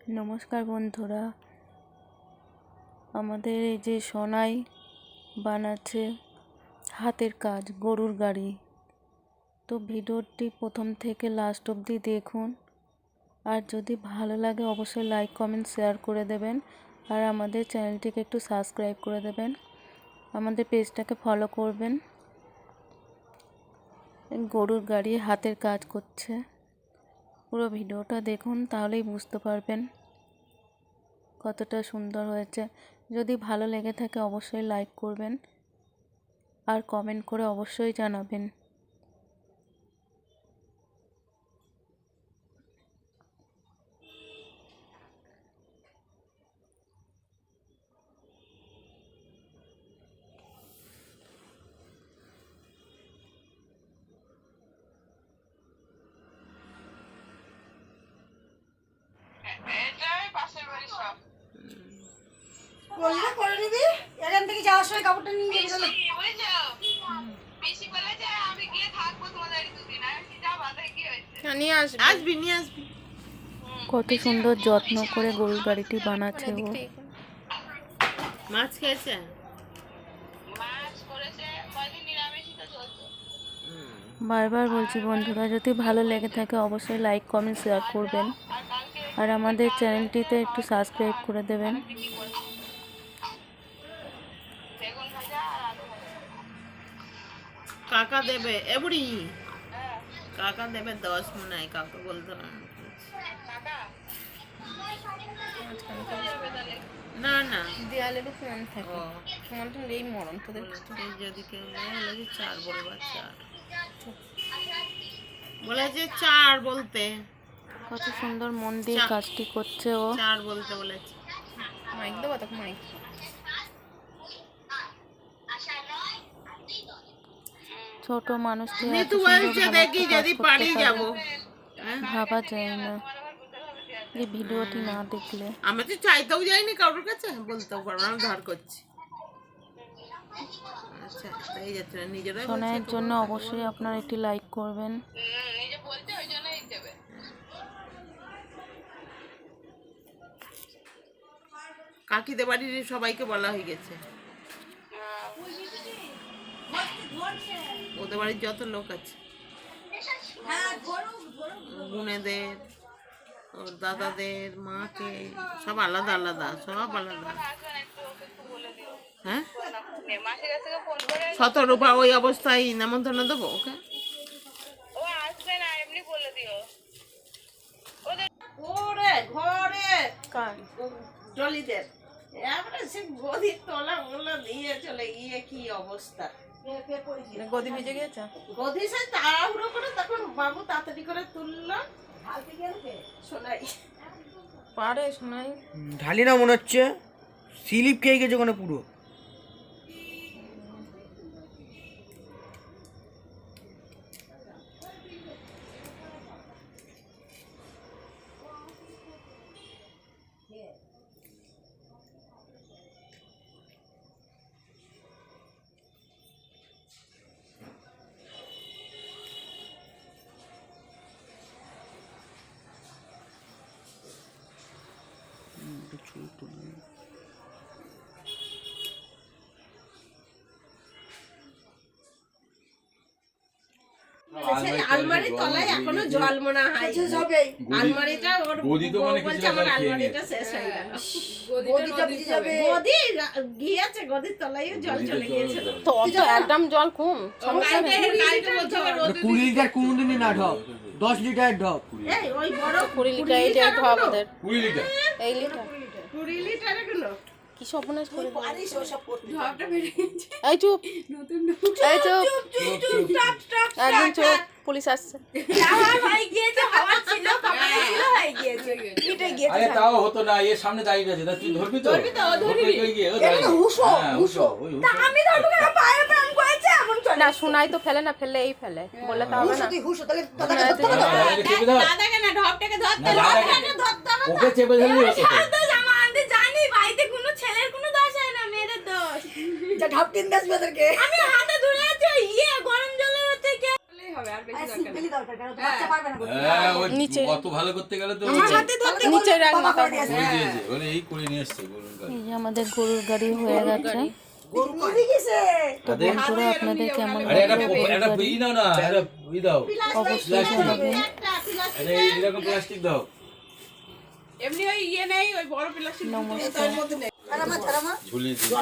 নমস্কার বন্ধুরা, আমাদের এই যে সোনাই বানাচ্ছে হাতের কাজ গরুর গাড়ি। তো ভিডিওটি প্রথম থেকে লাস্ট অবধি দেখুন, আর যদি ভালো লাগে অবশ্যই লাইক কমেন্ট শেয়ার করে দেবেন, আর আমাদের চ্যানেলটিকে একটু সাবস্ক্রাইব করে দেবেন, আমাদের পেজটাকে ফলো করবেন। গরুর গাড়ি হাতের কাজ করছে, পুরো ভিডিওটা দেখুন, তাহলেই বুঝতে পারবেন কতটা সুন্দর হয়েছে। যদি ভালো লেগে থাকে অবশ্যই লাইক করবেন আর কমেন্ট করে অবশ্যই জানাবেন। করে নিবি এখান থেকে যাওয়ার সময় কাপড়টা নিয়ে যাবি। কত সুন্দর যত্ন করে গরুর গাড়িটি বানাচ্ছে ও। মাছ খেয়েছে? বারবার বলছি বন্ধুরা, যদি ভালো লেগে থাকে অবশ্যই লাইক কমেন্ট শেয়ার করবেন, আর আমাদের চ্যানেলটিতে একটু সাবস্ক্রাইব করে দেবেন। কাকা দেবে এবড়ি, কাকা দেবে 10 মনে হয়, কাকা বলতো না না দেয়ালের ফোন থাকে, ফোনটা এই মরণ তোদের যদি কেউ লাগে 4 বলবা, 4 বলেছে, 4 বলতে। কত সুন্দর মন দিয়ে কাজটি করছে ও। 4 বলতে বলেছে। মাইক দেবো তখন মাইক। ছোট মানুষটি নিতু বলছে দেখি যদি পারি যাব, ভাবা যায় না এই ভিডিওটি না দেখলে। আমি তো চাইতেও যাইনি কারোর কাছে, বলতেও পারবো না, ধার করছি। আচ্ছা তাই যাচ্ছে না, নিজেরাই সোনাইয়ের জন্য অবশ্যই আপনারা একটি লাইক করবেন। কাকিদের বাড়ির সবাইকে বলা হয়ে গেছে, ওদের বাড়ির যত লোক আছে, বোনেদের, ওর দাদাদের, মাকে, সব আলাদা আলাদা, সব আলাদা। হ্যাঁ 17 ওই অবস্থায় নেমন্তন্ন দেবো ওকে। ওরে ঘরে টলিদের আমরা সে গদির তলা মোলা দিয়ে চলে গিয়ে কি অবস্থা। গদি ভিজে গিয়েছে, গদি সে তাড়াহুড়ো করে, তখন বাবু তাড়াতাড়ি করে তুললো। শোনাই পারে সোনাই ঢালি না মনে হচ্ছে, স্লিপ খেয়ে গেছে ওখানে পুরো। আলমারির তলায় এখনো জল মনে হয়, আলমারিটা ওর বলছে আমার আলমারিটা শেষ হয়ে গেল। গদি গিয়েছে, গদির তলায় জল চলে গিয়েছিল। তো একদম জল কম, 20 লিটার কোনদিনই না ঢপ, 10 লিটার ঢপ। এই ওই বড় 20 লিটার এই যে ঢপ ওদের, 20 লিটার এই লিটার 20 লিটার এগুলো কি সপনেস করে ঢপটা বেড়ে গেছে। এই চুপ, এই চুপ, একদম চুপ, পুলিশ আসছে। আমার ভাই গিয়েছে, হাওয়া ছিল, কপালে ছিল, হয়ে গিয়েছে, মিটে গিয়েছে। আরে তাও হতো না, এর সামনে দাঁড়িয়ে আছে, তুই ধরবি তো, ধরবি গিয়ে ও দাঁড়িয়ে। হ্যাঁ হুশো, ওই হুশো। আমি ধরবো না, পায়ে প্রাণ করেছে এমন চলে না শোনাই তো ফেলে না, ফেললে এই ফেলে বললে তো হবে না। চেপে ধর, দাদাকে না ঢপটাকে ধরতে, না, দাদাকে ধরতে হবে। ওকে চেপে ধরলেই হতো তো। তো জামা আনতে জানি, বাড়িতে কোনো ছেলের কোনো দোষ হয় না, মেয়েদের দোষ। যা ঢপ কিনতে আসবে ওদেরকে। আমি হাতে ধরে আছি, গরম জলের থেকে হবে আর বেশি হ্যাঁ, ওই কত ভালো করতে গেলে তো নিচে রাখ মাথা করে দিয়েছে বলে এই করে নিয়ে এসছে গরুর গাড়ি। এই যে আমাদের গরুর গাড়ি হয়ে গেছে। তো বন্ধুরা আপনাদের কেমন আরে একটা লাগলো গরুর একটা গাড়ি ই দাও না, একটা ই দাও, অবশ্যই জানাবেন। আরে এরকম প্লাস্টিক দাও। এমনি ওই ইয়ে নেই, ওই বড় প্লাস্টিক নমস্কার। ঝুলিয়ে দিও।